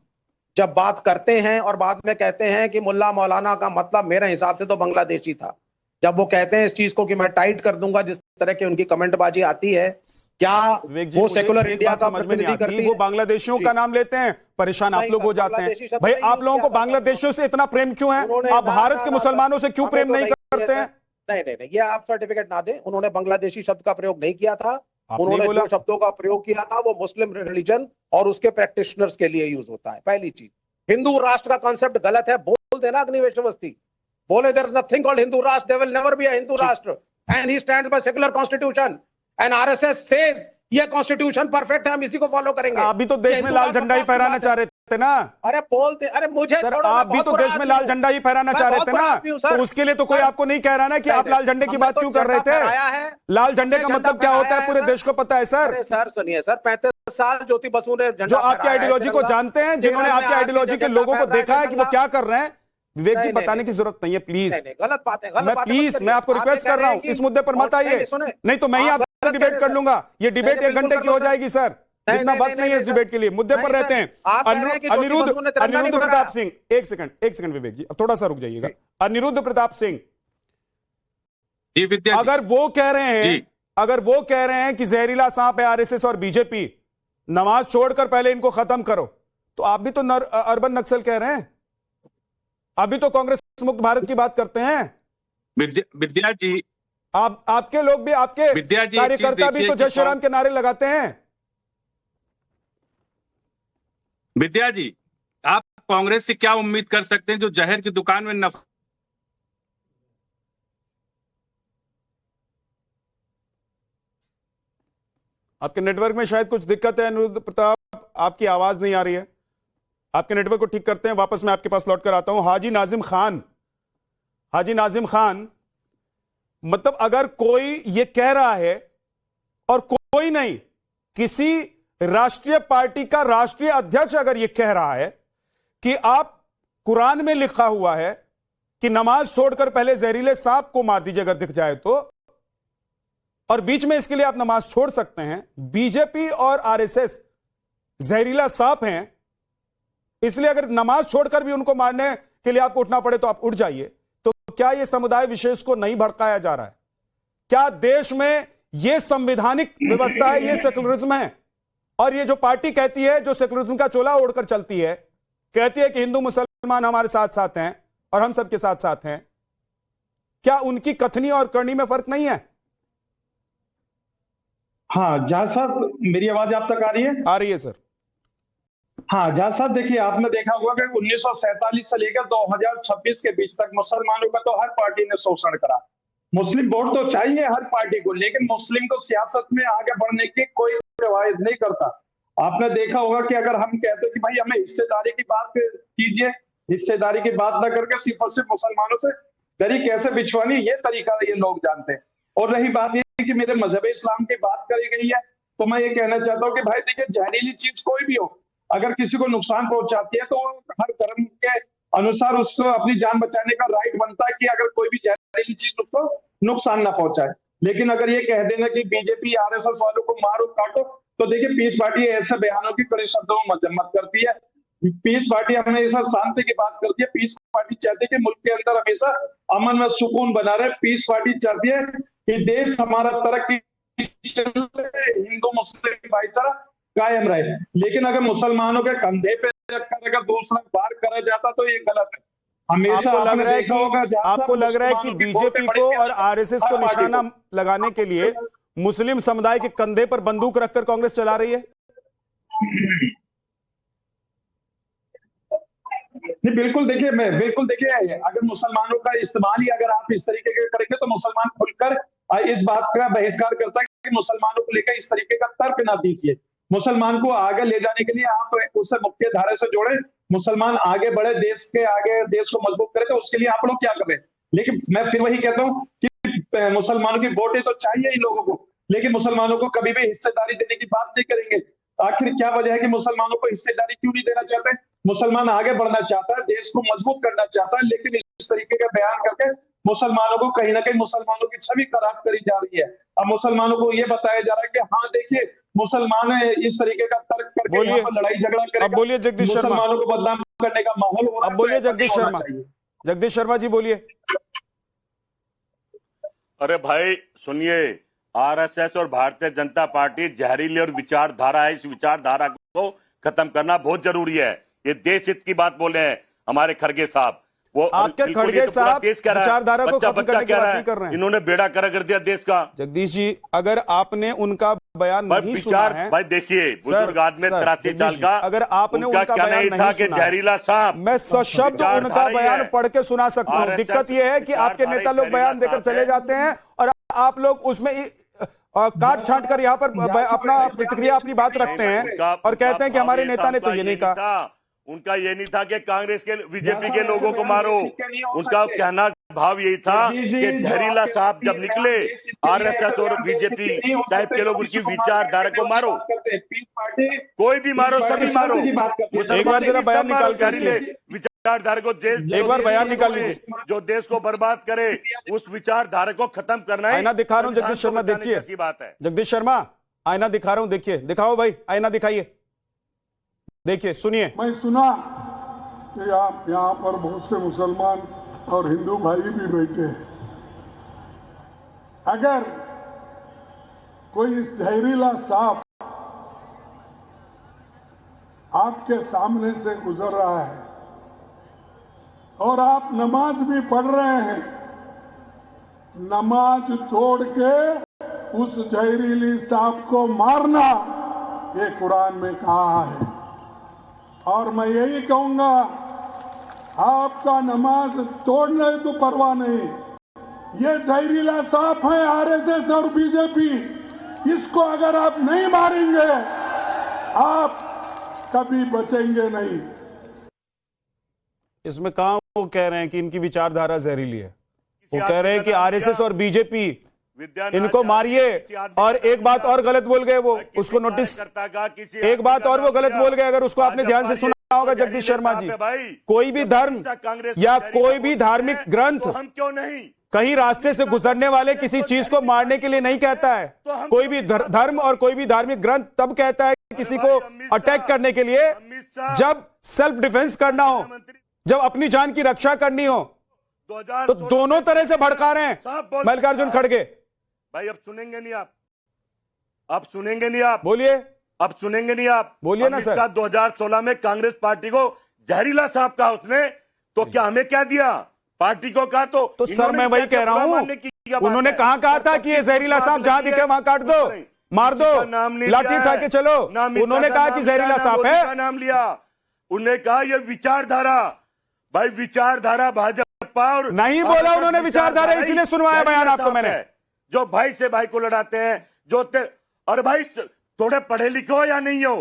जब बात करते हैं और बाद में कहते हैं कि मुल्ला मौलाना का मतलब मेरे हिसाब से तो बांग्लादेशी था, जब वो कहते हैं इस चीज को कि मैं टाइट कर दूंगा, जिस तरह की उनकी कमेंटबाजी आती है, क्या वो सेकुलर इंडिया का प्रतिनिधि करती है? वो बांग्लादेशियों का नाम लेते हैं, परेशान आप लोग हो जाते हैं। भाई आप लोगों को बांग्लादेशियों से इतना प्रेम क्यों है? आप भारत के मुसलमानों से क्यों प्रेम नहीं करते हैं? नहीं, ये आप सर्टिफिकेट ना दें, उन्होंने बांग्लादेशी शब्द का प्रयोग नहीं किया था। उन्होंने जो शब्दों का प्रयोग किया था वो मुस्लिम रिलीजन और उसके प्रैक्टिशनर्स के लिए यूज होता है। पहली चीज, हिंदू राष्ट्र का कॉन्सेप्ट गलत है, बोल देना अग्निवेश अवस्थी, बोले there is nothing called Hindu Rashtra, there will never be a Hindu Rashtra and he stands by secular constitution and RSS says ये कॉन्स्टिट्यूशन परफेक्ट है, हम इसी को फॉलो करेंगे। आप भी तो देश में लाल झंडा ही फहराना चाह रहे थे ना? अरे बोलते, अरे मुझे सर, आप भी तो देश में लाल झंडा ही फहराना चाह रहे थे ना, तो उसके लिए तो कोई आपको नहीं कह रहा ना कि आप लाल झंडे की बात क्यों कर रहे थे? लाल झंडे का मतलब क्या होता है पूरे देश को पता है सर। सर सुनिए सर, 35 साल ज्योति बसु ने झंडा जो आपके फहराया है आइडियोलॉजी को तिरंगा। जानते हैं, जिन्होंने केरल में आपके आइडियोलॉजी के झंडा लोगों को फहराया देखा है कि वो तिरंगा। क्या कर रहे हैं, विवेक जी नहीं, बताने नहीं, की जरूरत नहीं है, प्लीज। नहीं, गलत बात है, गलत मैं बात है, प्लीज, मत करिए। मैं आपको आप ये रिक्वेस्ट कह कर रहा हूं, हैं कि- इस मुद्दे पर मत आइए, सुने, नहीं तो मैं ही आप आपसे गलत कह डिबेट रहे कर हैं, लूंगा। ये डिबेट नहीं, 1 घंटे बिल्कुल की हो कर लो, जाएगी सर, नहीं, इतना नहीं, वक्त नहीं है इस सर। डिबेट के लिए, मुद्दे पर नहीं, रहते सर। हैं। आप कह रहे हैं कि ज्योति बसु ने तिरंगा नहीं अनिरुद्ध फहराया। प्रताप सिंह, एक सेकंड विवेक जी, अब थोड़ा सा रुक जाइएगा। अनिरुद्ध प्रताप सिंह, जी विद्या, अगर वो कह रहे हैं कि जहरीला सांप है आरएसएस और बीजेपी, नमाज छोड़कर पहले इनको खत्म करो, तो आप भी तो अर्बन नक्सल कह रहे हैं, अभी तो कांग्रेस मुक्त भारत की बात करते हैं। विद्या जी, आपके लोग भी, आपके विद्या जी, कार्यकर्ता भी तो जय श्री राम के नारे लगाते हैं। विद्या जी, आप कांग्रेस से क्या उम्मीद कर सकते हैं जो जहर की दुकान में आपके नेटवर्क में शायद कुछ दिक्कत है अनिरुद्ध प्रताप, आपकी आवाज नहीं आ रही है, आपके नेटवर्क को ठीक करते हैं, वापस मैं आपके पास लौट कर आता हूं। हाजी नाजिम खान, मतलब अगर कोई ये कह रहा है, और कोई नहीं, किसी राष्ट्रीय पार्टी का राष्ट्रीय अध्यक्ष अगर ये कह रहा है कि आप कुरान में लिखा हुआ है कि नमाज छोड़कर पहले जहरीले सांप को मार दीजिए अगर दिख जाए तो, और बीच में इसके लिए आप नमाज छोड़ सकते हैं, बीजेपी और आरएसएस जहरीला सांप हैं, इसलिए अगर नमाज छोड़कर भी उनको मारने के लिए आपको उठना पड़े तो आप उठ जाइए, तो क्या यह समुदाय विशेष को नहीं भड़काया जा रहा है? क्या देश में यह संवैधानिक व्यवस्था है, यह सेकुलरिज्म है? और ये जो पार्टी कहती है, जो सेकुलरिज्म का चोला ओढ़कर चलती है, कहती है कि हिंदू मुसलमान हमारे साथ साथ हैं और हम सबके साथ साथ हैं, क्या उनकी कथनी और करनी में फर्क नहीं है? हाँ जहाज साहब, मेरी आवाज आप तक आ रही है? आ रही है सर। हाँ जहाज साहब, देखिए आपने देखा होगा कि 1947 से लेकर 2026 के बीच तक मुसलमानों का तो हर पार्टी ने शोषण करा। मुस्लिम वोट तो चाहिए हर पार्टी को, लेकिन मुस्लिम को सियासत में आगे बढ़ने की कोई रिवायत नहीं करता। आपने देखा होगा कि अगर हम कहते कि भाई हमें हिस्सेदारी की बात कीजिए, हिस्सेदारी की बात ना करके सिर्फ और सिर्फ मुसलमानों से दरी कैसे बिछवानी, ये तरीका ये लोग जानते हैं। और रही बात ये कि मेरे मजहब इस्लाम की बात करी गई है, तो मैं ये कहना चाहता हूँ कि भाई देखिए, जहरीली चीज कोई भी हो, अगर किसी को नुकसान पहुंचाती है तो हर धर्म के अनुसार उसको अपनी जान बचाने का राइट बनता है कि अगर कोई भी जहरीली चीज उसको नुकसान ना पहुंचाए। लेकिन अगर ये कह देना कि बीजेपी आरएसएस वालों को मारो काटो, तो देखिए पीस पार्टी ऐसे बयानों की कड़े शब्दों में मजम्मत करती है। पीस पार्टी हमेशा शांति की बात करती है। पीस पार्टी चाहती है कि मुल्क के अंदर हमेशा अमन में सुकून बना रहे। पीस पार्टी चाहती है कि देश हमारा तरक्की, हिंदू मुस्लिम भाईचारा कायम रहे। लेकिन अगर मुसलमानों के कंधे पे रखकर अगर दूसरा वार करा जाता तो ये गलत है। हमेशा आपको लग रहा है कि बीजेपी को और आरएसएस को निशाना लगाने के लिए मुस्लिम समुदाय के कंधे पर बंदूक रखकर कांग्रेस चला रही है? नहीं, बिल्कुल देखिए, अगर मुसलमानों का इस्तेमाल ही अगर आप इस तरीके का करेंगे तो मुसलमान खुलकर इस बात का बहिष्कार करता है कि मुसलमानों को लेकर इस तरीके का तर्क ना दीजिए। मुसलमान को आगे ले जाने के लिए आप उसे मुख्य धारे से जोड़े, मुसलमान आगे बढ़े, देश के आगे देश को मजबूत करे, तो उसके लिए आप लोग क्या करें। लेकिन मैं फिर वही कहता हूँ कि मुसलमानों की वोटें तो चाहिए इन लोगों को, लेकिन मुसलमानों को कभी भी हिस्सेदारी देने की बात नहीं करेंगे। आखिर क्या वजह है कि मुसलमानों को हिस्सेदारी क्यों नहीं देना चाहते? मुसलमान आगे बढ़ना चाहता है, देश को मजबूत करना चाहता है, लेकिन इस तरीके का बयान करके मुसलमानों को कहीं ना कहीं मुसलमानों की छवि खराब करी जा रही है। अब मुसलमानों को ये बताया जा रहा है कि हाँ देखिए, मुसलमान इस तरीके का तर्क करके यहाँ पर लड़ाई झगड़ा करेगा। अब बोलिए जगदीश शर्मा, मुसलमानों को बदनाम करने का माहौल हो रहा है। अब बोलिए जगदीश शर्मा जी बोलिए। अरे भाई सुनिए, आरएसएस और भारतीय जनता पार्टी जहरीली और विचारधारा है, इस विचारधारा को खत्म करना बहुत जरूरी है। ये देश हित की बात बोले हैं हमारे खड़गे साहब, वो आपके खड़गे साहब विचारधारा को खत्म करने की बात नहीं कर रहे हैं। इन्होंने बेड़ा कर दिया देश का। जगदीश जी, अगर आपने उनका बयान नहीं सुना है, भाई देखिए, बुजुर्ग आदमी 83 साल का, अगर आपने उनका क्या नहीं था कि जहरीला सांप, मैं सशब्द उनका बयान पढ़ के सुना सकता हूँ। दिक्कत यह है कि आपके नेता लोग बयान देकर चले जाते हैं और आप लोग उसमें काट छांट कर यहाँ पर अपना प्रतिक्रिया, अपनी बात रखते हैं और कहते हैं कि हमारे नेता ने तो ये नहीं कहा। उनका ये नहीं था कि कांग्रेस के बीजेपी के लोगों को मारो, उसका कहना भाव यही था कि जहरीला सांप जब निकले आरएसएस और बीजेपी टाइप के लोग, उनकी विचारधारा को मारो। पार्टी कोई भी मारो, सभी मारो। की बात करती है। एक बार जरा बयान निकाल के जहरीले विचारधारा को एक बार बयान निकाल लीजिए। जो देश को बर्बाद करे उस विचारधारा को खत्म करना है। आईना दिखा रहा हूं जगदीश शर्मा, देखिए। ऐसी बात है जगदीश शर्मा, आईना दिखा रहा हूं, देखिए। दिखाओ भाई, आईना दिखाइए, देखिए, सुनिए। मैं सुना कि आप यहाँ पर बहुत से मुसलमान और हिंदू भाई भी बैठे हैं। अगर कोई इस जहरीला सांप आपके सामने से गुजर रहा है और आप नमाज भी पढ़ रहे हैं, नमाज तोड़ के उस जहरीली सांप को मारना, ये कुरान में कहा है। और मैं यही कहूंगा, आपका नमाज तोड़ने तो परवाह नहीं, ये जहरीला सांप है आरएसएस और बीजेपी, इसको अगर आप नहीं मारेंगे आप कभी बचेंगे नहीं। इसमें कहां वो कह रहे हैं कि इनकी विचारधारा जहरीली है? वो कह रहे हैं कि आरएसएस और बीजेपी, इनको मारिए। और एक बात और गलत बोल गए वो, उसको नोटिस, एक बात और वो गलत बोल गए, अगर उसको आपने ध्यान से सुना होगा जगदीश शर्मा जी, कोई भी धर्म या कोई भी धार्मिक ग्रंथ हम क्यों नहीं, कहीं रास्ते से गुजरने वाले किसी चीज को मारने के लिए नहीं कहता है। कोई भी धर्म और कोई भी धार्मिक ग्रंथ तब कहता है किसी को अटैक करने के लिए जब सेल्फ डिफेंस करना हो, जब अपनी जान की रक्षा करनी हो। तो दोनों तरह से भड़का रहे हैं मल्लिकार्जुन खड़गे। भाई अब सुनेंगे नहीं आप, अब सुनेंगे नहीं आप, बोलिए, अब सुनेंगे नहीं आप, बोलिए ना सर। 2016 में कांग्रेस पार्टी को जहरीला सांप कहा उसने, तो क्या हमें क्या दिया? पार्टी को कहा तो सर मैं वही कह रहा हूं, उन्होंने कहा था कि ये जहरीला सांप जहां दिखे वहां काट दो, मार दो, लाठी उठा के चलो। उन्होंने कहा कि जहरीला सांप है, नाम लिया। उन्होंने कहा ये विचारधारा, भाई विचारधारा भाजपा और नहीं बोला उन्होंने विचारधारा, इसीलिए सुनवाया बयान आपको मैंने। जो भाई से भाई को लड़ाते हैं, और भाई थोड़े पढ़े लिखे हो या नहीं हो,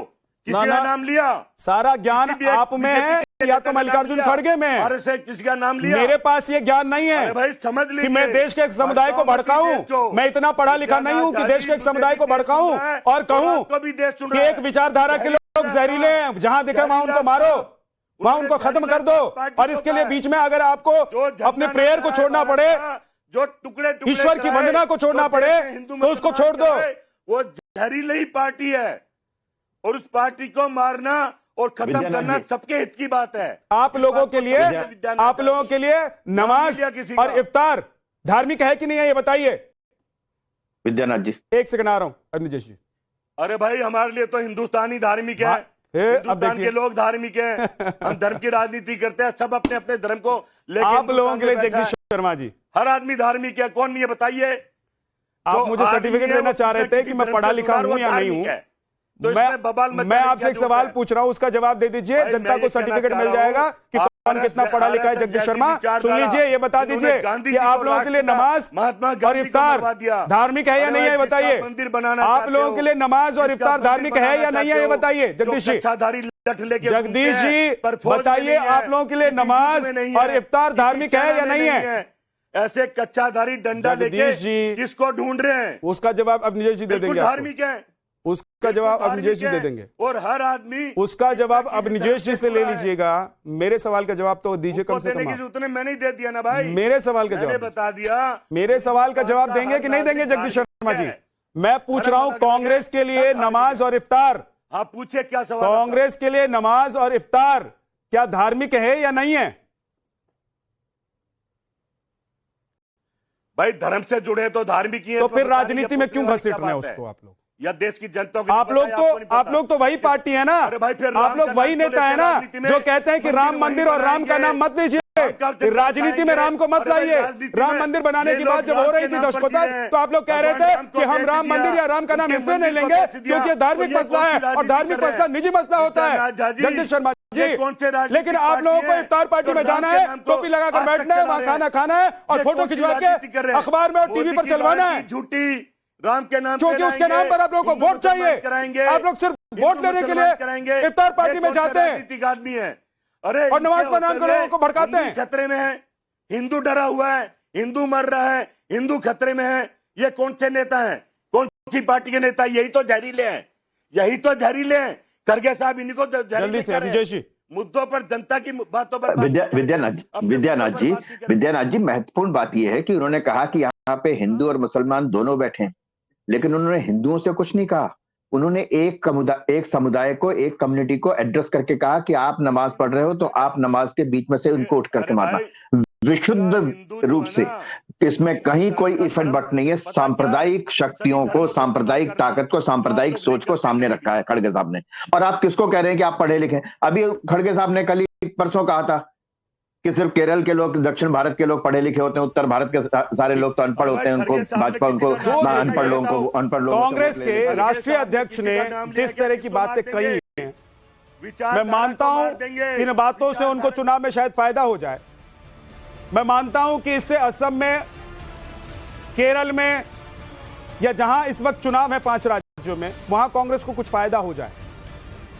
किसी का नाम लिया? सारा ज्ञान आप में है या तो मल्लिकार्जुन खड़गे में? अरे से किसी का नाम लिया? मेरे पास ये ज्ञान नहीं है भाई, समझ लीजिए कि मैं देश के एक समुदाय को भड़काऊं। मैं इतना पढ़ा लिखा नहीं हूं कि देश के एक समुदाय को भड़काऊं और कहूं कि एक विचारधारा के लोग जहरीले हैं, जहां दिखे वहां उनको मारो, वहां उनको खत्म कर दो। और इसके लिए बीच में अगर आपको अपने प्रेयर को छोड़ना पड़े, जो टुकड़े ईश्वर की वंदना को छोड़ना पड़े, तो उसको छोड़ दो। वो जहरीली ही पार्टी है और उस पार्टी को मारना और खत्म करना सबके हित की बात है। आप लोगों के लिए नमाज और इफ्तार धार्मिक है कि नहीं है, ये बताइए। विद्यानाथ जी, एक सेकंड आ रहा हूं अनिजेश जी। अरे भाई हमारे लिए तो हिंदुस्तानी धार्मिक है, हिंदुस्तान के लोग धार्मिक हैं। हम धर्म की राजनीति करते हैं, सब अपने अपने धर्म को लेकर आप लोगों के लिए जगदीश शर्मा जी, हर आदमी धार्मिक है, कौन नहीं है बताइए? आप मुझे सर्टिफिकेट देना चाह रहे थे कि मैं पढ़ा लिखा हूं या नहीं हूं। तो मैं आपसे एक सवाल पूछ रहा हूं, उसका जवाब दे दीजिए, जनता को सर्टिफिकेट मिल जाएगा कि कौन कितना पढ़ा लिखा है। जगदीश शर्मा सुन लीजिए, ये बता दीजिए कि आप लोगों के लिए नमाज और इफ्तार धार्मिक है या नहीं है, बताइए। मंदिर बनाना आप लोगों के लिए नमाज और इफ्तार धार्मिक है या नहीं है, ये बताइए जगदीश जी। जगदीश जी बताइए, आप लोगों के लिए नमाज और इफ्तार धार्मिक है या नहीं है? ऐसे कच्चाधारी डंडा लेके किसको ढूंढ रहे हैं? उसका जवाब अब निजेश जी दे देंगे। धार्मिक है, उसका जवाब अब निजेश जी दे देंगे। और हर आदमी उसका जवाब अब निजेश जी से ले लीजिएगा। मेरे सवाल का जवाब तो दीजिए कम से कम। उतने मैंने ही दे दिया ना भाई, मेरे सवाल का जवाब बता दिया। मेरे सवाल का जवाब देंगे कि नहीं देंगे जगदीश शर्मा जी? मैं पूछ रहा हूं कांग्रेस के लिए नमाज और इफ्तार, आप पूछे क्या सवाल? कांग्रेस के लिए नमाज और इफ्तार क्या धार्मिक है या नहीं है? भाई धर्म से जुड़े तो धार्मिक ही है, तो फिर राजनीति में क्यों घसीट रहे हैं उसको आप लोग? या देश की जनता को? आप लोग तो वही पार्टी है ना, आप लोग वही नेता है ना जो कहते हैं कि राम मंदिर और राम का नाम मत लीजिए, राजनीति में राम को मत लाइए। राम मंदिर बनाने की बात जब हो रही थी दशकों तक, तो आप लोग कह रहे थे कि हम राम मंदिर या राम का नाम इसलिए नहीं लेंगे क्योंकि ये धार्मिक मसला है और धार्मिक मसला निजी मसला होता है। जगदीश शर्मा जी, लेकिन आप लोगों को इफ्तार पार्टी में जाना है, टोपी लगाकर बैठना है, वहां खाना खाना है और फोटो खिंचवा के अखबार में और टीवी पर चलवाना है, झूठी राम के नाम, क्योंकि उसके नाम पर आप लोगों को वोट चाहिए। आप लोग सिर्फ वोट लेने के लिए इफ्तार पार्टी में जाते हैं आदमी है। अरे और नमाज पर नाम के लोगों को भड़काते हैं। खतरे में है, हिंदू डरा हुआ है, हिंदू मर रहा है, हिंदू खतरे में है। ये कौन से नेता हैं? कौन सी पार्टी के नेता? यही तो जहरीले हैं, यही तो जहरीले हैं खड़गे साहब, इन्हीं को जल्दी जहरीले से कह रहे हैं। विजय जी मुद्दों पर, जनता की बातों पर विद्यानाथ जी महत्वपूर्ण बात यह है कि उन्होंने कहा कि यहाँ पे हिंदू और मुसलमान दोनों बैठे हैं, लेकिन उन्होंने हिंदुओं से कुछ नहीं कहा। उन्होंने एक समुदाय को, एक कम्युनिटी को एड्रेस करके कहा कि आप नमाज पढ़ रहे हो तो आप नमाज के बीच में से उनको उठ करके मारना, विशुद्ध रूप से। इसमें कहीं कोई इफेक्ट बट नहीं है। सांप्रदायिक शक्तियों को, सांप्रदायिक ताकत को, सांप्रदायिक सोच को सामने रखा है खड़गे साहब ने। और आप किसको कह रहे हैं कि आप पढ़े लिखे? अभी खड़गे साहब ने कल ही परसों कहा था कि सिर्फ केरल के लोग, दक्षिण भारत के लोग पढ़े लिखे होते हैं, उत्तर भारत के सारे लोग तो अनपढ़ होते हैं। उनको भाजपा, उनको अनपढ़ लोगों कांग्रेस के राष्ट्रीय अध्यक्ष ने जिस तरह की बातें कही हैं, मैं मानता हूं इन बातों से उनको चुनाव में शायद फायदा हो जाए। मैं मानता हूं कि इससे असम में, केरल में, या जहां इस वक्त चुनाव है 5 राज्यों में, वहां कांग्रेस को कुछ फायदा हो जाए।